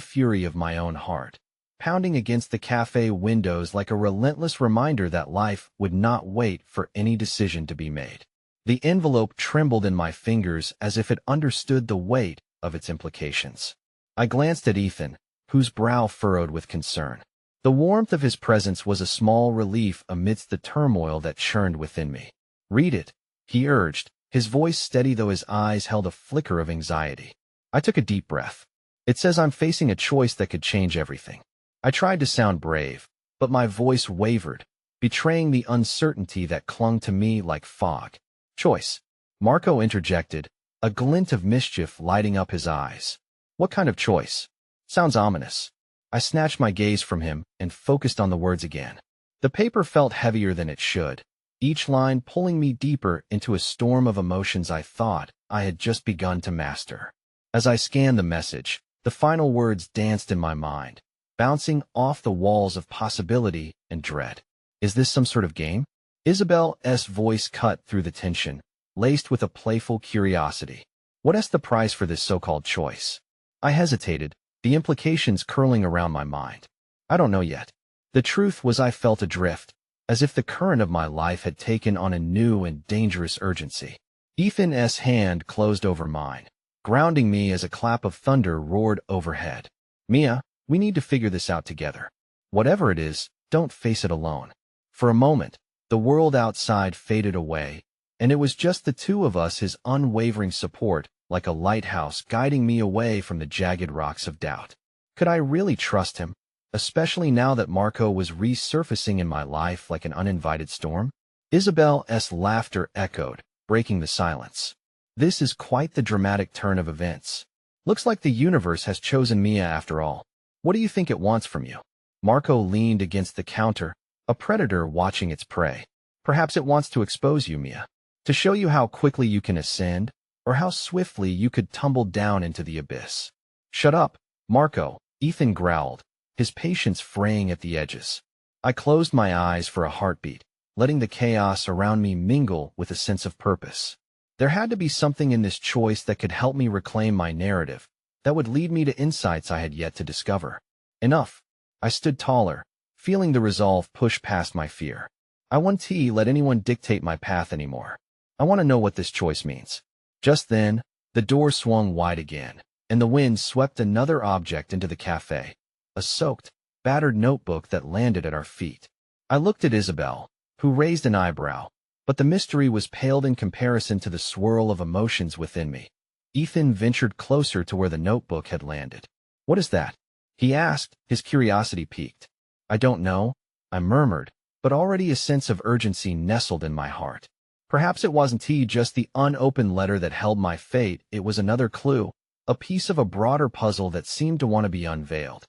fury of my own heart, pounding against the cafe windows like a relentless reminder that life would not wait for any decision to be made. The envelope trembled in my fingers as if it understood the weight of its implications. I glanced at Ethan, whose brow furrowed with concern. The warmth of his presence was a small relief amidst the turmoil that churned within me. Read it, he urged, his voice steady though his eyes held a flicker of anxiety. I took a deep breath. It says I'm facing a choice that could change everything. I tried to sound brave, but my voice wavered, betraying the uncertainty that clung to me like fog. Choice, Marco interjected, a glint of mischief lighting up his eyes. What kind of choice? Sounds ominous. I snatched my gaze from him and focused on the words again. The paper felt heavier than it should, each line pulling me deeper into a storm of emotions I thought I had just begun to master. As I scanned the message, the final words danced in my mind, bouncing off the walls of possibility and dread. Is this some sort of game? Isabel's voice cut through the tension, laced with a playful curiosity. What's the price for this so-called choice? I hesitated, the implications curling around my mind. I don't know yet. The truth was I felt adrift, as if the current of my life had taken on a new and dangerous urgency. Ethan's hand closed over mine, grounding me as a clap of thunder roared overhead. Mia, we need to figure this out together. Whatever it is, don't face it alone. For a moment, the world outside faded away, and it was just the two of us, his unwavering support, like a lighthouse guiding me away from the jagged rocks of doubt. Could I really trust him, especially now that Marco was resurfacing in my life like an uninvited storm? Isabel's laughter echoed, breaking the silence. This is quite the dramatic turn of events. Looks like the universe has chosen Mia after all. What do you think it wants from you? Marco leaned against the counter, a predator watching its prey. Perhaps it wants to expose you, Mia. To show you how quickly you can ascend, or how swiftly you could tumble down into the abyss. Shut up, Marco, Ethan growled, his patience fraying at the edges. I closed my eyes for a heartbeat, letting the chaos around me mingle with a sense of purpose. There had to be something in this choice that could help me reclaim my narrative, that would lead me to insights I had yet to discover. Enough. I stood taller, feeling the resolve push past my fear. I won't let anyone dictate my path anymore. I want to know what this choice means. Just then, the door swung wide again, and the wind swept another object into the cafe, a soaked, battered notebook that landed at our feet. I looked at Isabel, who raised an eyebrow, but the mystery was paled in comparison to the swirl of emotions within me. Ethan ventured closer to where the notebook had landed. "What is that?" he asked, his curiosity piqued. "I don't know," I murmured, but already a sense of urgency nestled in my heart. Perhaps it wasn't just the unopened letter that held my fate, it was another clue, a piece of a broader puzzle that seemed to want to be unveiled.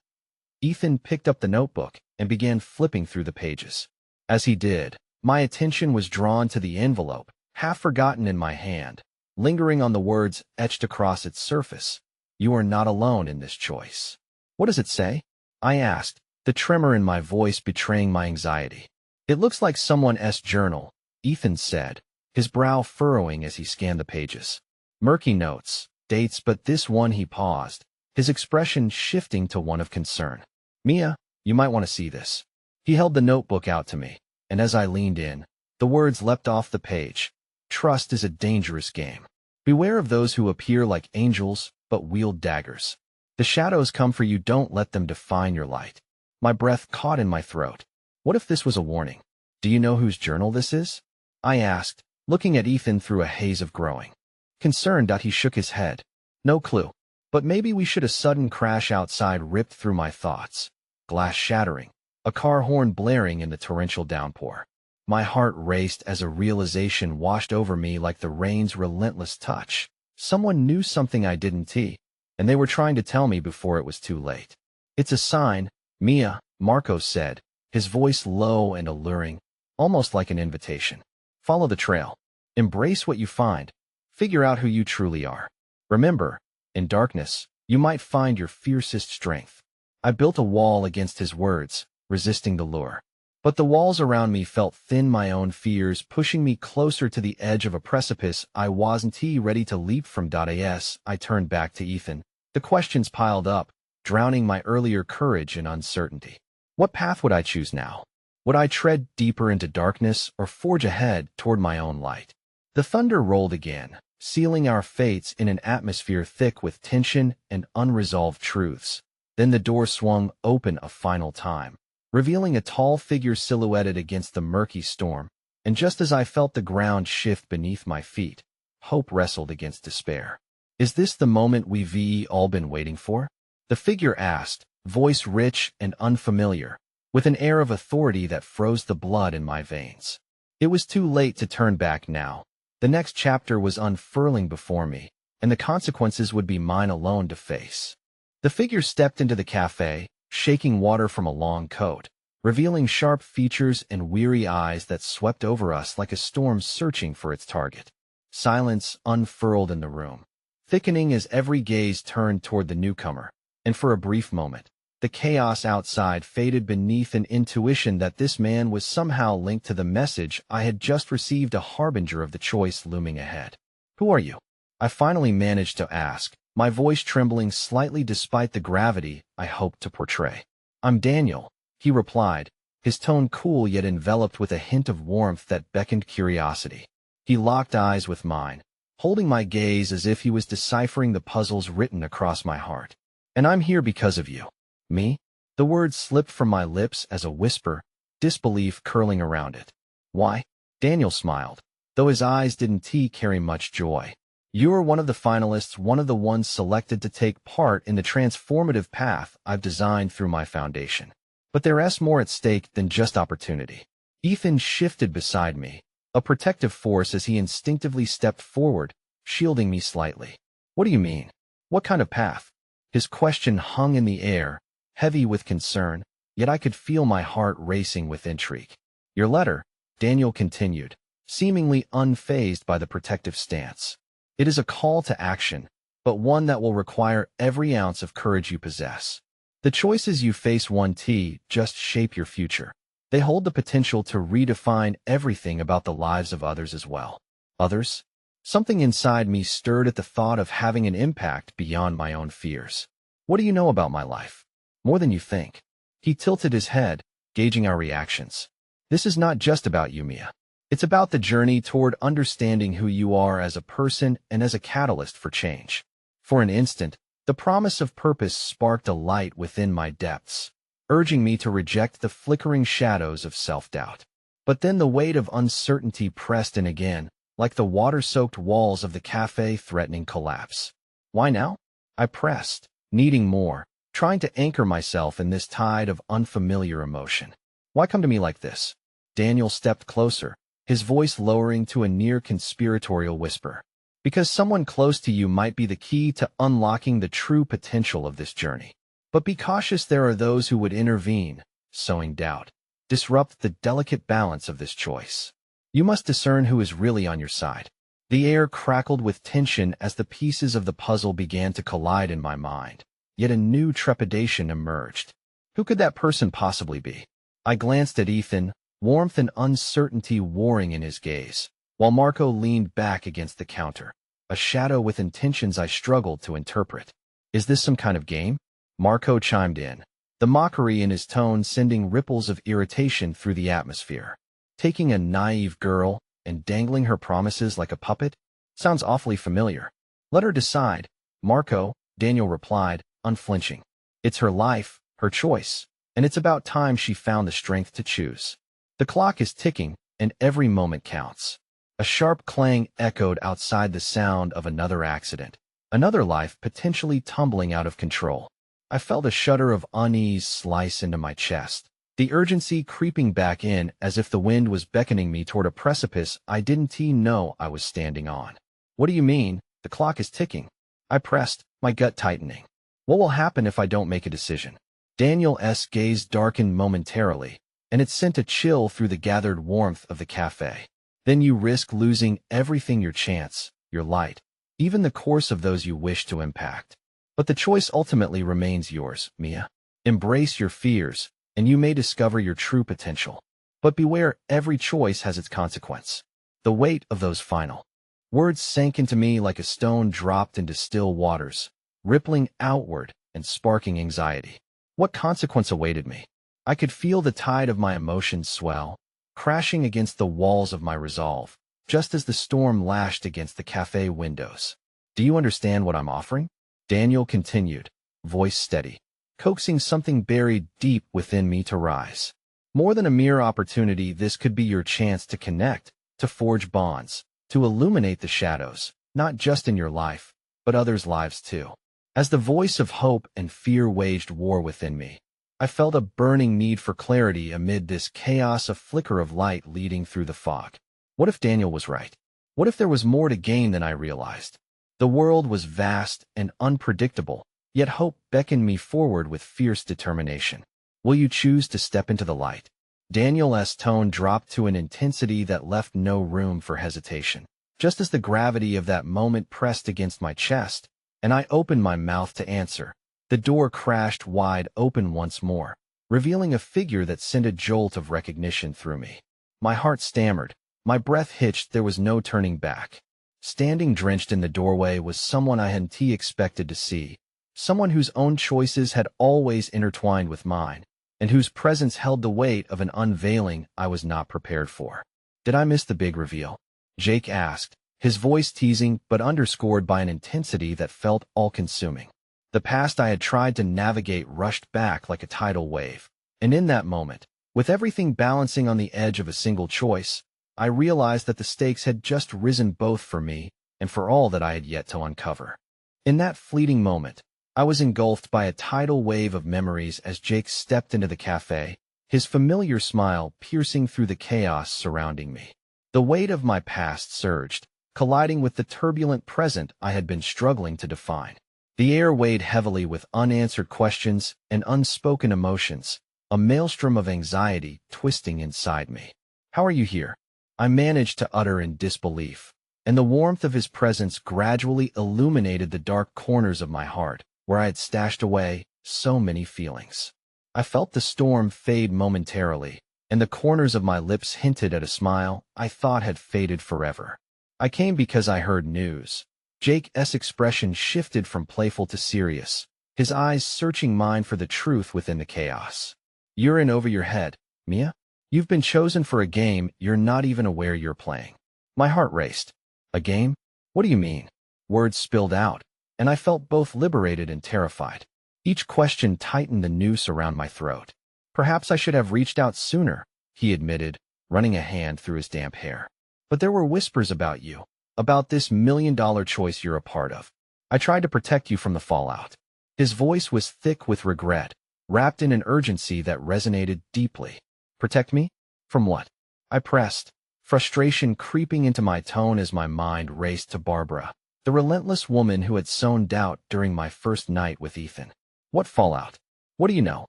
Ethan picked up the notebook and began flipping through the pages. As he did, my attention was drawn to the envelope, half forgotten in my hand, lingering on the words etched across its surface. "You are not alone in this choice." "What does it say?" I asked, the tremor in my voice betraying my anxiety. "It looks like someone's journal," Ethan said, his brow furrowing as he scanned the pages. "Murky notes, dates, but this one," he paused, his expression shifting to one of concern. "Mia, you might want to see this." He held the notebook out to me, and as I leaned in, the words leapt off the page. "Trust is a dangerous game. Beware of those who appear like angels, but wield daggers. The shadows come for you, don't let them define your light." My breath caught in my throat. What if this was a warning? "Do you know whose journal this is?" I asked, looking at Ethan through a haze of growing concern. He shook his head. "No clue. But maybe we should." A sudden crash outside ripped through my thoughts. Glass shattering, a car horn blaring in the torrential downpour. My heart raced as a realization washed over me like the rain's relentless touch. Someone knew something I didn't, and they were trying to tell me before it was too late. "It's a sign, Mia," Marco said, his voice low and alluring, almost like an invitation. "Follow the trail. Embrace what you find. Figure out who you truly are. Remember, in darkness, you might find your fiercest strength." I built a wall against his words, resisting the lure. But the walls around me felt thin, my own fears pushing me closer to the edge of a precipice I wasn't ready to leap from. As I turned back to Ethan, the questions piled up, drowning my earlier courage and uncertainty. What path would I choose now? Would I tread deeper into darkness or forge ahead toward my own light? The thunder rolled again, sealing our fates in an atmosphere thick with tension and unresolved truths. Then the door swung open a final time, revealing a tall figure silhouetted against the murky storm, and just as I felt the ground shift beneath my feet, hope wrestled against despair. "Is this the moment we've all been waiting for?" the figure asked, voice rich and unfamiliar, with an air of authority that froze the blood in my veins. It was too late to turn back now. The next chapter was unfurling before me, and the consequences would be mine alone to face. The figure stepped into the cafe, shaking water from a long coat, revealing sharp features and weary eyes that swept over us like a storm searching for its target. Silence unfurled in the room, thickening as every gaze turned toward the newcomer, and for a brief moment, the chaos outside faded beneath an intuition that this man was somehow linked to the message I had just received, a harbinger of the choice looming ahead. "Who are you?" I finally managed to ask, my voice trembling slightly despite the gravity I hoped to portray. "I'm Daniel," he replied, his tone cool yet enveloped with a hint of warmth that beckoned curiosity. He locked eyes with mine, holding my gaze as if he was deciphering the puzzles written across my heart. "And I'm here because of you." "Me?" The words slipped from my lips as a whisper, disbelief curling around it. "Why?" Daniel smiled, though his eyes didn't carry much joy. "You're one of the finalists, one of the ones selected to take part in the transformative path I've designed through my foundation. But there's more at stake than just opportunity." Ethan shifted beside me, a protective force as he instinctively stepped forward, shielding me slightly. "What do you mean? What kind of path?" His question hung in the air, heavy with concern, yet I could feel my heart racing with intrigue. "Your letter," Daniel continued, seemingly unfazed by the protective stance. It is a call to action, but one that will require every ounce of courage you possess. The choices you face won't just shape your future. They hold the potential to redefine everything about the lives of others as well. Others? Something inside me stirred at the thought of having an impact beyond my own fears. What do you know about my life? More than you think. He tilted his head, gauging our reactions. This is not just about you, Mia. It's about the journey toward understanding who you are as a person and as a catalyst for change. For an instant, the promise of purpose sparked a light within my depths, urging me to reject the flickering shadows of self-doubt. But then the weight of uncertainty pressed in again, like the water-soaked walls of the cafe threatening collapse. Why now? I pressed, needing more, trying to anchor myself in this tide of unfamiliar emotion. Why come to me like this? Daniel stepped closer, his voice lowering to a near-conspiratorial whisper. Because someone close to you might be the key to unlocking the true potential of this journey. But be cautious, there are those who would intervene, sowing doubt, disrupt the delicate balance of this choice. You must discern who is really on your side. The air crackled with tension as the pieces of the puzzle began to collide in my mind. Yet a new trepidation emerged. Who could that person possibly be? I glanced at Ethan, warmth and uncertainty warring in his gaze, while Marco leaned back against the counter, a shadow with intentions I struggled to interpret. Is this some kind of game? Marco chimed in, the mockery in his tone sending ripples of irritation through the atmosphere. Taking a naive girl and dangling her promises like a puppet? Sounds awfully familiar. Let her decide, Marco, Daniel replied, unflinching. It's her life, her choice, and it's about time she found the strength to choose. The clock is ticking, and every moment counts. A sharp clang echoed outside, the sound of another accident, another life potentially tumbling out of control. I felt a shudder of unease slice into my chest, the urgency creeping back in as if the wind was beckoning me toward a precipice I didn't know I was standing on. What do you mean, the clock is ticking? I pressed, my gut tightening. What will happen if I don't make a decision? Daniel's gaze darkened momentarily, and it sent a chill through the gathered warmth of the cafe. Then you risk losing everything, your chance, your light, even the course of those you wish to impact. But the choice ultimately remains yours, Mia. Embrace your fears, and you may discover your true potential. But beware, every choice has its consequence. The weight of those final words sank into me like a stone dropped into still waters, rippling outward and sparking anxiety. What consequence awaited me? I could feel the tide of my emotions swell, crashing against the walls of my resolve, just as the storm lashed against the cafe windows. Do you understand what I'm offering? Daniel continued, voice steady, coaxing something buried deep within me to rise. More than a mere opportunity, this could be your chance to connect, to forge bonds, to illuminate the shadows, not just in your life, but others' lives too. As the voice of hope and fear waged war within me, I felt a burning need for clarity amid this chaos, a flicker of light leading through the fog. What if Daniel was right? What if there was more to gain than I realized? The world was vast and unpredictable, yet hope beckoned me forward with fierce determination. Will you choose to step into the light? Daniel's tone dropped to an intensity that left no room for hesitation. Just as the gravity of that moment pressed against my chest, and I opened my mouth to answer, the door crashed wide open once more, revealing a figure that sent a jolt of recognition through me. My heart stammered, my breath hitched, there was no turning back. Standing drenched in the doorway was someone I hadn't expected to see, someone whose own choices had always intertwined with mine, and whose presence held the weight of an unveiling I was not prepared for. Did I miss the big reveal? Jake asked, his voice teasing but underscored by an intensity that felt all-consuming. The past I had tried to navigate rushed back like a tidal wave, and in that moment, with everything balancing on the edge of a single choice, I realized that the stakes had just risen both for me and for all that I had yet to uncover. In that fleeting moment, I was engulfed by a tidal wave of memories as Jake stepped into the cafe, his familiar smile piercing through the chaos surrounding me. The weight of my past surged, colliding with the turbulent present I had been struggling to define. The air weighed heavily with unanswered questions and unspoken emotions, a maelstrom of anxiety twisting inside me. How are you here? I managed to utter in disbelief, and the warmth of his presence gradually illuminated the dark corners of my heart, where I had stashed away so many feelings. I felt the storm fade momentarily, and the corners of my lips hinted at a smile I thought had faded forever. I came because I heard news. Jake's expression shifted from playful to serious, his eyes searching mine for the truth within the chaos. You're in over your head, Mia. You've been chosen for a game you're not even aware you're playing. My heart raced. A game? What do you mean? Words spilled out, and I felt both liberated and terrified. Each question tightened the noose around my throat. Perhaps I should have reached out sooner, he admitted, running a hand through his damp hair. But there were whispers about you, about this million-dollar choice you're a part of. I tried to protect you from the fallout. His voice was thick with regret, wrapped in an urgency that resonated deeply. Protect me? From what? I pressed, frustration creeping into my tone as my mind raced to Barbara, the relentless woman who had sown doubt during my first night with Ethan. What fallout? What do you know?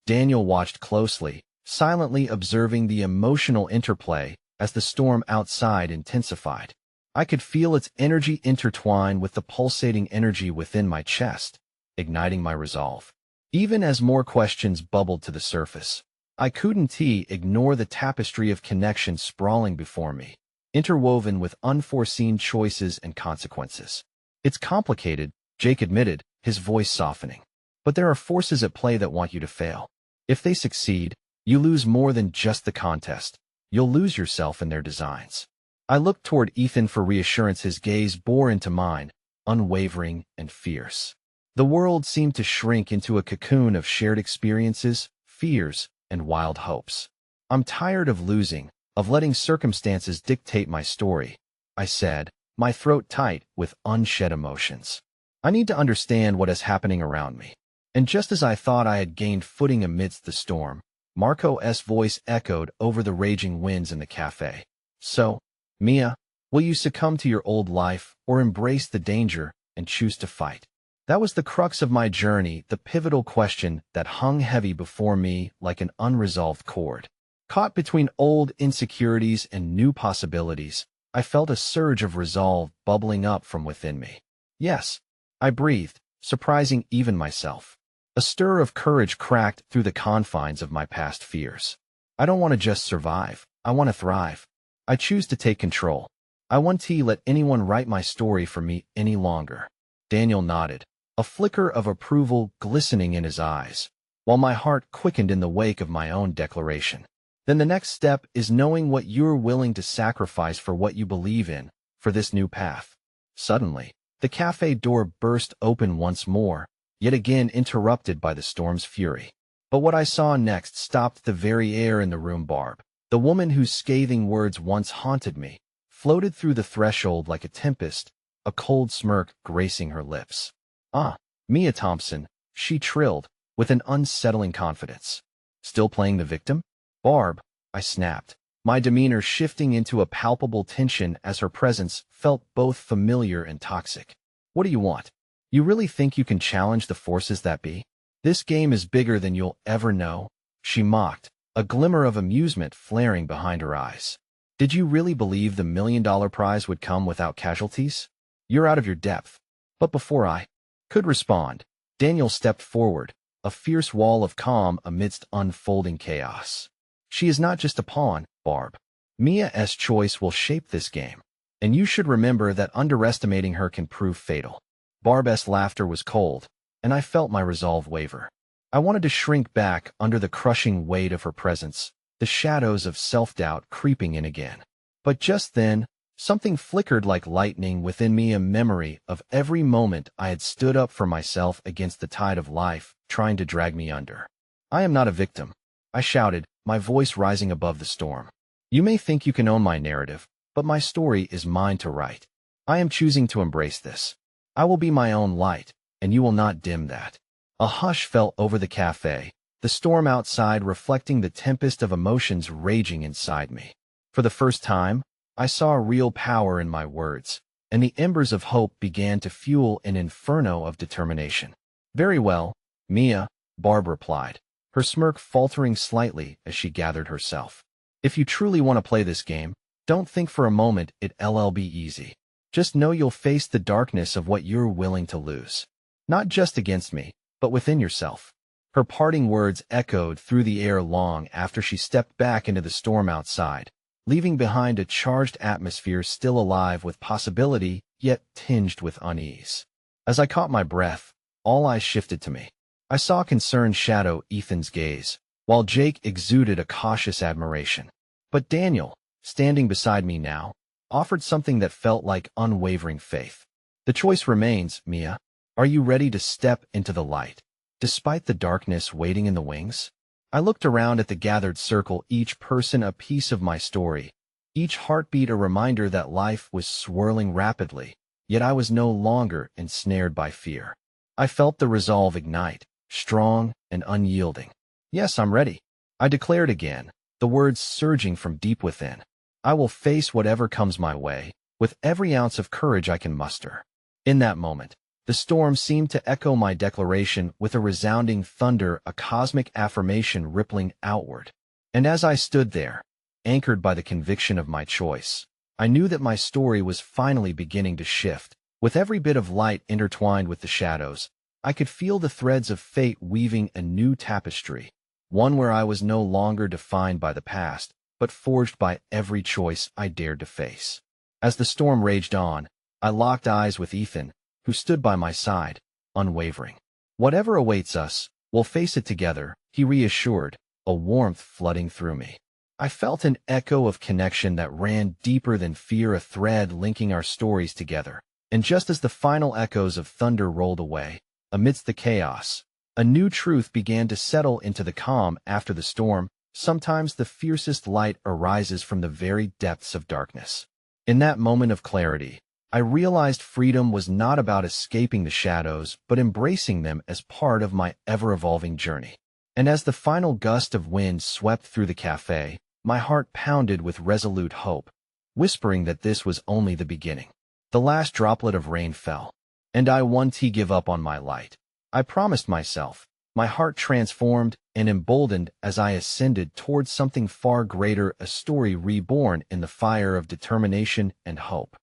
Daniel watched closely, silently observing the emotional interplay as the storm outside intensified. I could feel its energy intertwine with the pulsating energy within my chest, igniting my resolve. Even as more questions bubbled to the surface, I couldn't ignore the tapestry of connection sprawling before me, interwoven with unforeseen choices and consequences. It's complicated, Jake admitted, his voice softening. But there are forces at play that want you to fail. If they succeed, you lose more than just the contest. You'll lose yourself in their designs. I looked toward Ethan for reassurance. His gaze bore into mine, unwavering and fierce. The world seemed to shrink into a cocoon of shared experiences, fears, and wild hopes. I'm tired of losing, of letting circumstances dictate my story, I said, my throat tight with unshed emotions. I need to understand what is happening around me. And just as I thought I had gained footing amidst the storm, Marco's voice echoed over the raging winds in the cafe. So, Mia, will you succumb to your old life or embrace the danger and choose to fight? That was the crux of my journey, the pivotal question that hung heavy before me like an unresolved chord. Caught between old insecurities and new possibilities, I felt a surge of resolve bubbling up from within me. Yes, I breathed, surprising even myself. A stir of courage cracked through the confines of my past fears. I don't want to just survive, I want to thrive. I choose to take control. I won't let anyone write my story for me any longer. Daniel nodded, a flicker of approval glistening in his eyes, while my heart quickened in the wake of my own declaration. Then the next step is knowing what you're willing to sacrifice for what you believe in, for this new path. Suddenly, the cafe door burst open once more, yet again interrupted by the storm's fury. But what I saw next stopped the very air in the room. Barb, the woman whose scathing words once haunted me, floated through the threshold like a tempest, a cold smirk gracing her lips. Ah, Mia Thompson, she trilled, with an unsettling confidence. Still playing the victim? Barb, I snapped, my demeanor shifting into a palpable tension as her presence felt both familiar and toxic. What do you want? You really think you can challenge the forces that be? This game is bigger than you'll ever know, she mocked, a glimmer of amusement flaring behind her eyes. Did you really believe the $1 million prize would come without casualties? You're out of your depth. But before I could respond, Daniel stepped forward, a fierce wall of calm amidst unfolding chaos. She is not just a pawn, Barb. Mia's choice will shape this game, and you should remember that underestimating her can prove fatal. Barb's laughter was cold, and I felt my resolve waver. I wanted to shrink back under the crushing weight of her presence, the shadows of self-doubt creeping in again. But just then, something flickered like lightning within me, a memory of every moment I had stood up for myself against the tide of life, trying to drag me under. I am not a victim, I shouted, my voice rising above the storm. You may think you can own my narrative, but my story is mine to write. I am choosing to embrace this. I will be my own light, and you will not dim that. A hush fell over the cafe, the storm outside reflecting the tempest of emotions raging inside me. For the first time, I saw real power in my words, and the embers of hope began to fuel an inferno of determination. Very well, Mia, Barb replied, her smirk faltering slightly as she gathered herself. If you truly want to play this game, don't think for a moment it'll be easy. Just know you'll face the darkness of what you're willing to lose. Not just against me, but within yourself. Her parting words echoed through the air long after she stepped back into the storm outside, leaving behind a charged atmosphere still alive with possibility, yet tinged with unease. As I caught my breath, all eyes shifted to me. I saw a concerned shadow Ethan's gaze, while Jake exuded a cautious admiration. But Daniel, standing beside me now, offered something that felt like unwavering faith. The choice remains, Mia. Are you ready to step into the light, despite the darkness waiting in the wings? I looked around at the gathered circle, each person a piece of my story, each heartbeat a reminder that life was swirling rapidly, yet I was no longer ensnared by fear. I felt the resolve ignite, strong and unyielding. Yes, I'm ready, I declared again, the words surging from deep within. I will face whatever comes my way, with every ounce of courage I can muster. In that moment, the storm seemed to echo my declaration with a resounding thunder, a cosmic affirmation rippling outward. And as I stood there, anchored by the conviction of my choice, I knew that my story was finally beginning to shift. With every bit of light intertwined with the shadows, I could feel the threads of fate weaving a new tapestry, one where I was no longer defined by the past, but forged by every choice I dared to face. As the storm raged on, I locked eyes with Ethan, who stood by my side, unwavering. Whatever awaits us, we'll face it together, he reassured, a warmth flooding through me. I felt an echo of connection that ran deeper than fear, a thread linking our stories together. And just as the final echoes of thunder rolled away, amidst the chaos, a new truth began to settle into the calm after the storm. Sometimes the fiercest light arises from the very depths of darkness. In that moment of clarity, I realized freedom was not about escaping the shadows, but embracing them as part of my ever-evolving journey. And as the final gust of wind swept through the cafe, my heart pounded with resolute hope, whispering that this was only the beginning. The last droplet of rain fell, and I won't give up on my light. I promised myself, my heart transformed and emboldened as I ascended towards something far greater, a story reborn in the fire of determination and hope.